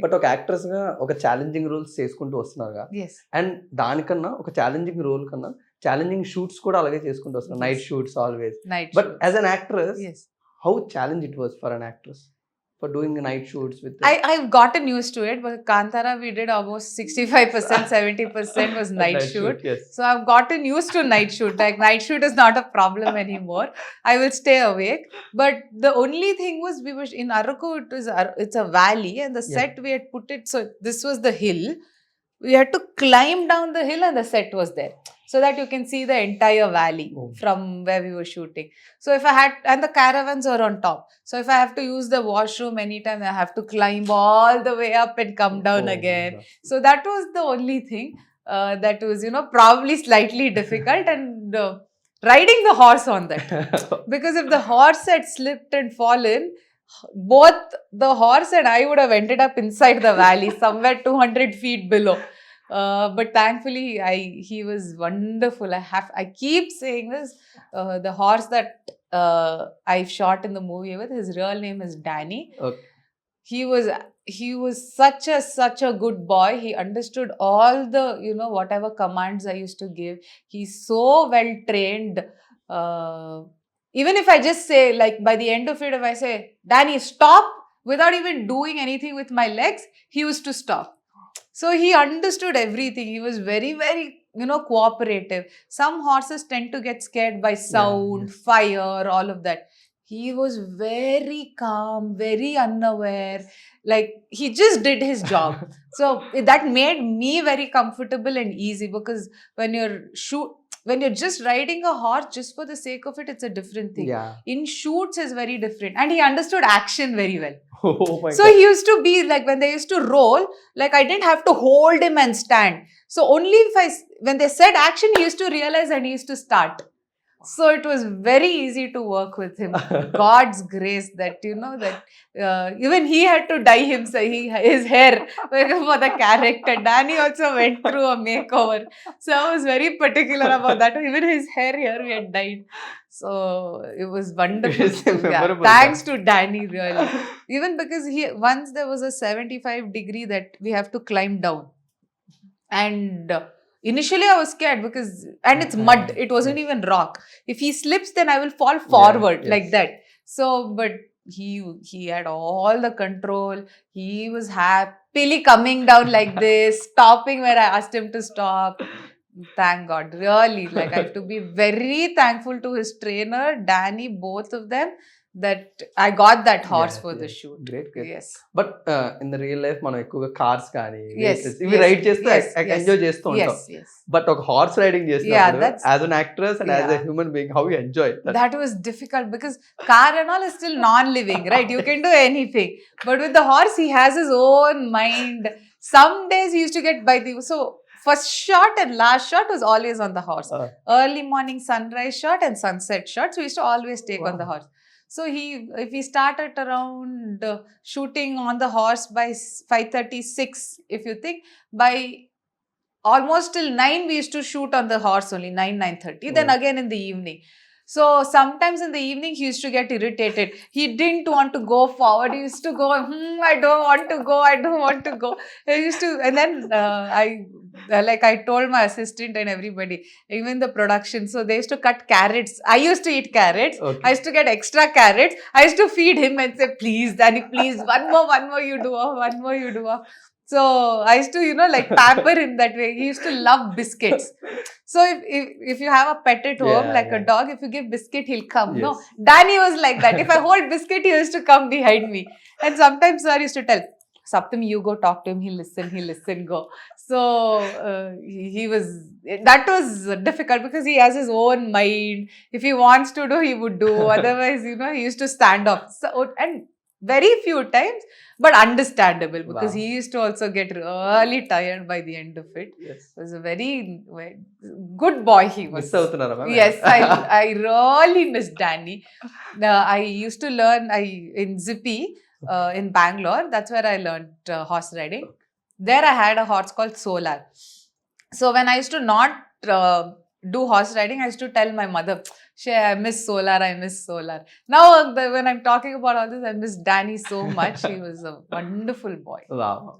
But ఒక actress గా ఒక ఛాలెంజింగ్ రోల్స్ చేసుకుంటూ వస్తున్నారుగా. అండ్ దానికన్నా ఒక ఛాలెంజింగ్ రోల్ కన్నా ఛాలెంజింగ్ షూట్స్ కూడా అలాగే చేసుకుంటూ వస్తున్నారు. Night shoots always. But as an actress, how challenge it was for an actress for doing night shoots with I've gotten used to it, but Kantara we did almost 65%, 70% was night shoot. Yes. So I've gotten used to night shoot. Like night shoot is not a problem anymore. I will stay awake. But the only thing was we were in Araku. It's a valley, and the set we had put it. So this was the hill. We had to climb down the hill, and the set was there, so that you can see the entire valley from where we were shooting. So if I had, and the caravans are on top. So if I have to use the washroom anytime, I have to climb all the way up and come down again. So that was the only thing that was, probably slightly difficult. And riding the horse on that. Because if the horse had slipped and fallen, both the horse and I would have ended up inside the valley, somewhere 200 feet below. But thankfully, he was wonderful. I keep saying this. The horse that I've shot in the movie with, his real name is Danny. Okay. He was such a good boy. He understood all the, whatever commands I used to give. He's so well trained. Even if I just say, like, by the end of it, if I say, Danny, stop, without even doing anything with my legs, he used to stop. So he understood everything. He was very, very, cooperative. Some horses tend to get scared by sound, fire, all of that. He was very calm, very unaware. Like, he just did his job. So that made me very comfortable and easy, because when you're just riding a horse just for the sake of it, it's a different thing. Yeah. In shoots is very different. And he understood action very well. Oh my So God. he used to be like, when they used to roll, like I didn't have to hold him and stand. So only when they said action, he used to realize and he used to start. So it was very easy to work with him. God's grace that, even he had to dye his hair for the character. Danny also went through a makeover. So I was very particular about that. Even his hair here we had dyed. So it was wonderful. It is memorable. Thanks to Danny, really. Even because once there was a 75-degree that we have to climb down. And initially I was scared and it's mud. It wasn't even rock. If he slips, then I will fall forward like that. So, but he had all the control. He was happily coming down like this, stopping where I asked him to stop. Thank God, really. Like, I have to be very thankful to his trainer, Danny, both of them, that I got that horse for the shoot. Great. Yes. But in the real life, మనం ఎక్కువగా cars కానీ ఇవి ride చేస్తూ enjoy చేస్తూ ఉంటాం. But ఒక horse riding చేస్తున్నప్పుడు as an actress and as a human being, how you enjoy that was difficult, because car and all is still non-living, right? You can do anything, but with the horse he has his own mind. Some days he used to get by first shot and last shot was always on the horse. Early morning sunrise shot and sunset shot, so we used to always take on the horse. So if he started around shooting on the horse by 5:36, if you think, by almost till 9 we used to shoot on the horse only, 9:30. Then again in the evening. So sometimes in the evening he used to get irritated. He didn't want to go forward. He used to go, I don't want to go. He used to, and then I told my assistant and everybody, even the production, so they used to cut carrots. I used to eat carrots. Okay. I used to get extra carrots. I used to feed him and say, please Danny, please, one more you do off. So I used to, like, pamper him that way. He used to love biscuits. So if you have a pet at home, like a dog, if you give biscuit, he'll come. Yes. No, Danny was like that. If I hold biscuit, he used to come behind me. And sometimes sir used to tell, Saptami, you go talk to him, he'll listen, go. So that was difficult, because he has his own mind. If he wants to do, he would do. Otherwise, he used to stand off. So, and very few times, but understandable, because he used to also get really tired by the end of it. Yes. He was a very good boy he was. Miss అవుతున్నారా? Yes, I really miss Danny. I used to learn in Zippy in Bangalore. That's where I learned horse riding. There I had a horse called Solar. So when I used to not do horse riding, I used to tell my mother, I miss Solar. Now, when I'm talking about all this, I miss Danny so much. He was a wonderful boy. Wow.